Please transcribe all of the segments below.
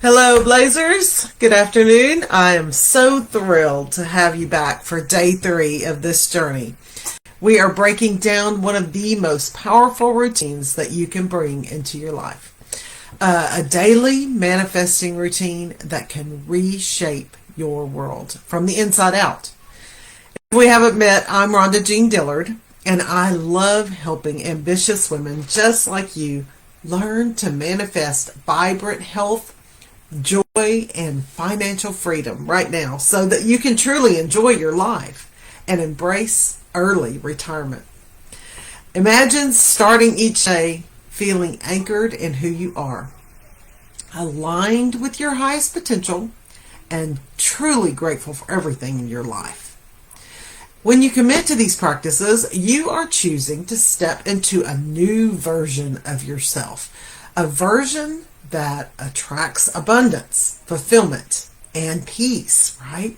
Hello, Blazers. Good afternoon. I am so thrilled to have you back for day 3 of this journey. We are breaking down one of the most powerful routines that you can bring into your life. A daily manifesting routine that can reshape your world from the inside out. If we haven't met, I'm Rhonda Dillard, and I love helping ambitious women just like you learn to manifest vibrant health, joy, and financial freedom right now so that you can truly enjoy your life and embrace early retirement. Imagine starting each day feeling anchored in who you are, aligned with your highest potential, and truly grateful for everything in your life. When you commit to these practices, you are choosing to step into a new version of yourself, a version that attracts abundance, fulfillment, and peace, right?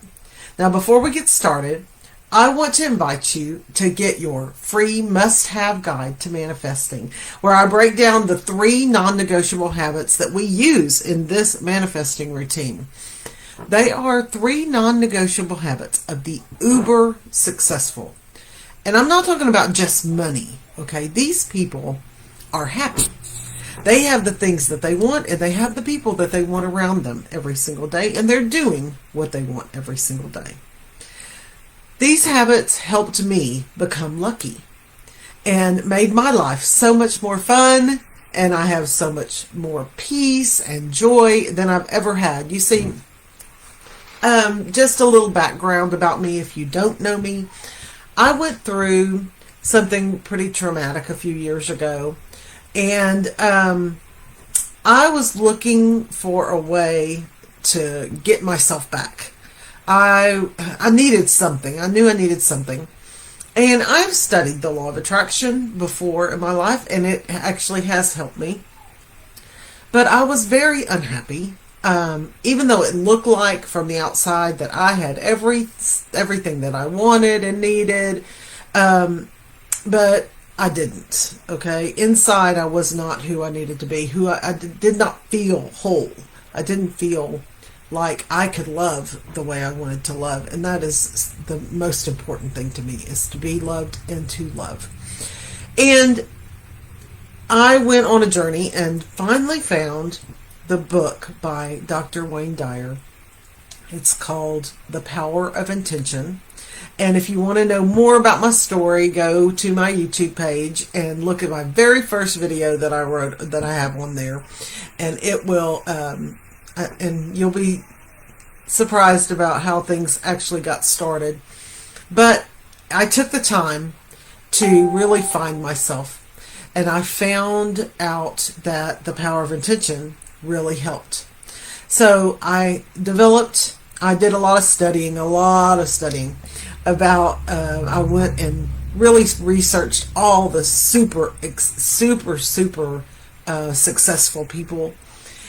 Now, before we get started, I want to invite you to get your free must-have guide to manifesting, where I break down the 3 non-negotiable habits that we use in this manifesting routine. They are 3 non-negotiable habits of the uber successful. And I'm not talking about just money, okay? These people are happy. They have the things that they want, and they have the people that they want around them every single day, and they're doing what they want every single day. These habits helped me become lucky and made my life so much more fun, and I have so much more peace and joy than I've ever had. You see, just a little background about me if you don't know me. I went through something pretty traumatic a few years ago. And I was looking for a way to get myself back. I needed something. I knew I needed something. And I've studied the law of attraction before in my life, and it actually has helped me. But I was very unhappy, even though it looked like from the outside that I had everything that I wanted and needed. But I didn't, okay? Inside, I was not who I needed to be, I did not feel whole. I didn't feel like I could love the way I wanted to love. And that is the most important thing to me, is to be loved and to love. And I went on a journey and finally found the book by Dr. Wayne Dyer. It's called The Power of Intention. And if you want to know more about my story, go to my YouTube page and look at my very first video that I wrote, that I have on there. And it will, and you'll be surprised about how things actually got started. But I took the time to really find myself. And I found out that the power of intention really helped. So I did a lot of studying about, I went and really researched all the super successful people.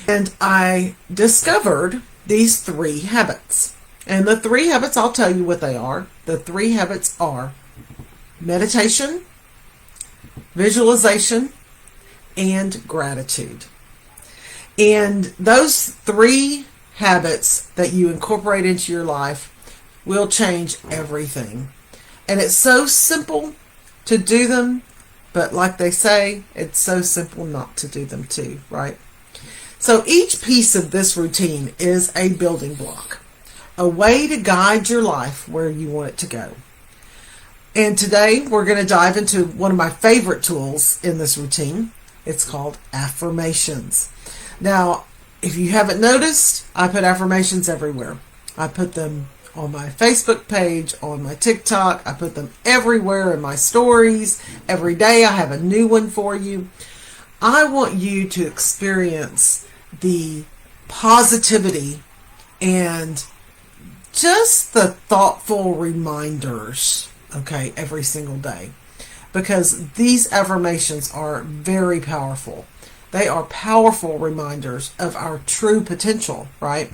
And I discovered these 3 habits. And the 3 habits, I'll tell you what they are. The 3 habits are meditation, visualization, and gratitude. And those 3 habits that you incorporate into your life will change everything. And it's so simple to do them, but like they say, it's so simple not to do them too, right? So each piece of this routine is a building block, a way to guide your life where you want it to go. And today we're going to dive into one of my favorite tools in this routine. It's called Affirmations. Now, if you haven't noticed, I put affirmations everywhere. I put them on my Facebook page, on my TikTok. I put them everywhere in my stories. Every day I have a new one for you. I want you to experience the positivity and just the thoughtful reminders, okay, every single day. Because these affirmations are very powerful. They are powerful reminders of our true potential, right?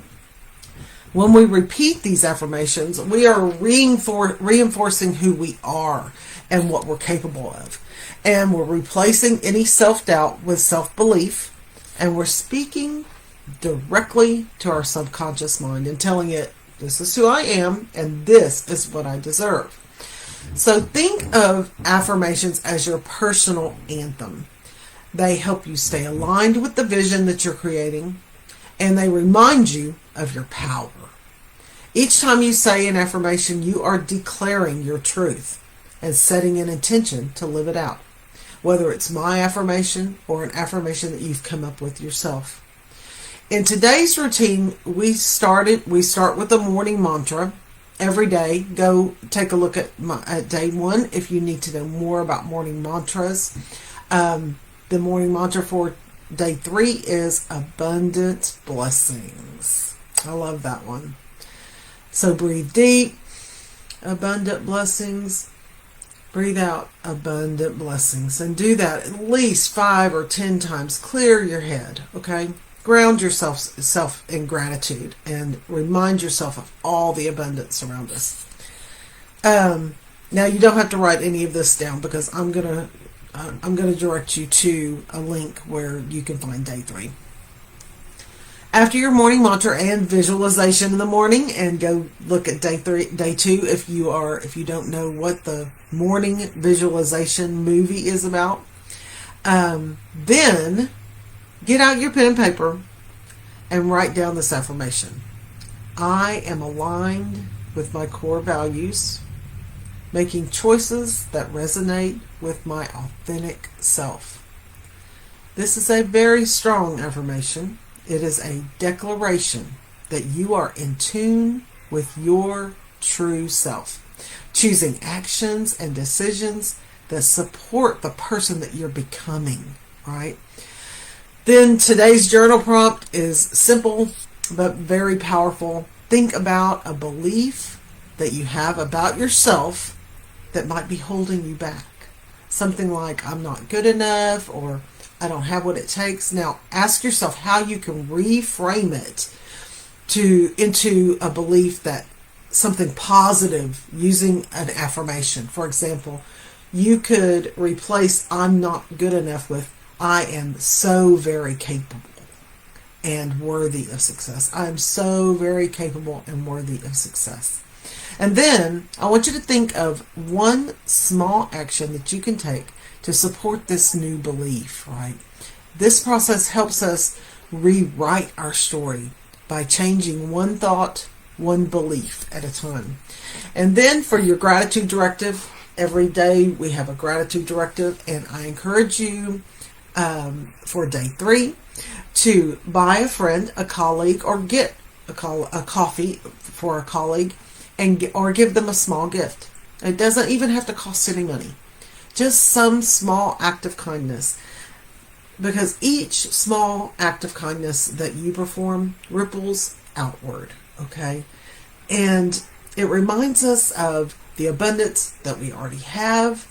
When we repeat these affirmations, we are reinforcing who we are and what we're capable of. And we're replacing any self-doubt with self-belief. And we're speaking directly to our subconscious mind and telling it, this is who I am and this is what I deserve. So think of affirmations as your personal anthem. They help you stay aligned with the vision that you're creating, and they remind you of your power. Each time you say an affirmation, you are declaring your truth and setting an intention to live it out, whether it's my affirmation or an affirmation that you've come up with yourself. In today's routine, we start with the morning mantra. Every day, go take a look at day one if you need to know more about morning mantras. The morning mantra for day 3 is abundant blessings. I love that one. So breathe deep, abundant blessings. Breathe out, abundant blessings. And do that at least 5 or 10 times. Clear your head, okay? Ground yourself in gratitude and remind yourself of all the abundance around us. Now you don't have to write any of this down because I'm gonna direct you to a link where you can find day 3. After your morning mantra and visualization in the morning, and go look at day 2 if you don't know what the morning visualization movie is about. Then get out your pen and paper and write down this affirmation. I am aligned with my core values, making choices that resonate with my authentic self. This is a very strong affirmation. It is a declaration that you are in tune with your true self, choosing actions and decisions that support the person that you're becoming, right? Then today's journal prompt is simple but very powerful. Think about a belief that you have about yourself that might be holding you back. Something like, I'm not good enough, or I don't have what it takes. Now ask yourself how you can reframe it into a belief that something positive using an affirmation. For example, you could replace I'm not good enough with I am so very capable and worthy of success. I am so very capable and worthy of success. And then I want you to think of one small action that you can take to support this new belief, right? This process helps us rewrite our story by changing one thought, one belief at a time. And then for your gratitude directive, every day we have a gratitude directive, and I encourage you for day 3 to buy a friend, a colleague, or get a coffee for a colleague, or give them a small gift. It doesn't even have to cost any money. Just some small act of kindness. Because each small act of kindness that you perform ripples outward, okay? And it reminds us of the abundance that we already have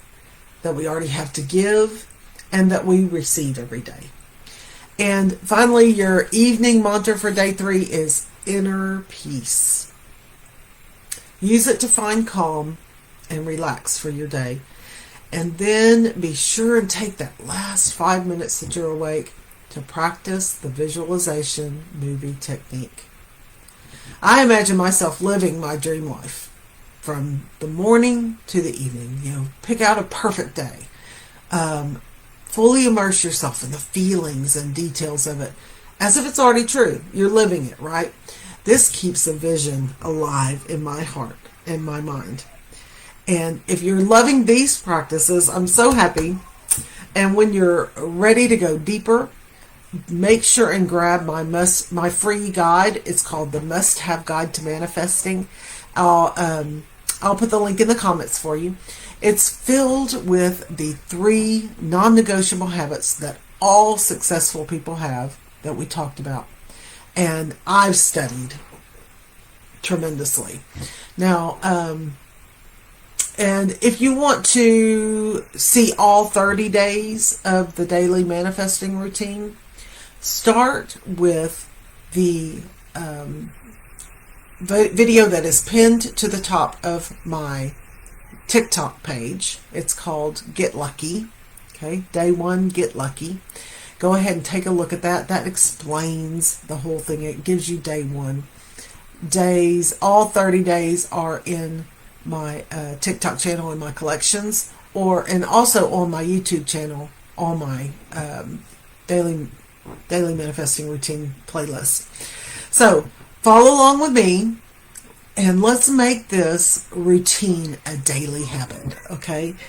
to give, and that we receive every day. And finally, your evening mantra for day 3 is inner peace. Use it to find calm and relax for your day. And then be sure and take that last 5 minutes that you're awake to practice the visualization movie technique. I imagine myself living my dream life from the morning to the evening. Pick out a perfect day. Fully immerse yourself in the feelings and details of it as if it's already true. You're living it, right? This keeps a vision alive in my heart and my mind. And if you're loving these practices, I'm so happy. And when you're ready to go deeper, make sure and grab my free guide. It's called the Must-Have Guide to Manifesting. I'll put the link in the comments for you. It's filled with the 3 non-negotiable habits that all successful people have that we talked about. And I've studied tremendously. Now, and if you want to see all 30 days of the daily manifesting routine, start with the video that is pinned to the top of my TikTok page. It's called Get Lucky. Okay, day 1, Get Lucky. Go ahead and take a look at that. That explains the whole thing. It gives you day one. Days, all 30 days are in my TikTok channel in my collections, and also on my YouTube channel, on my daily manifesting routine playlist. So follow along with me, and let's make this routine a daily habit. Okay,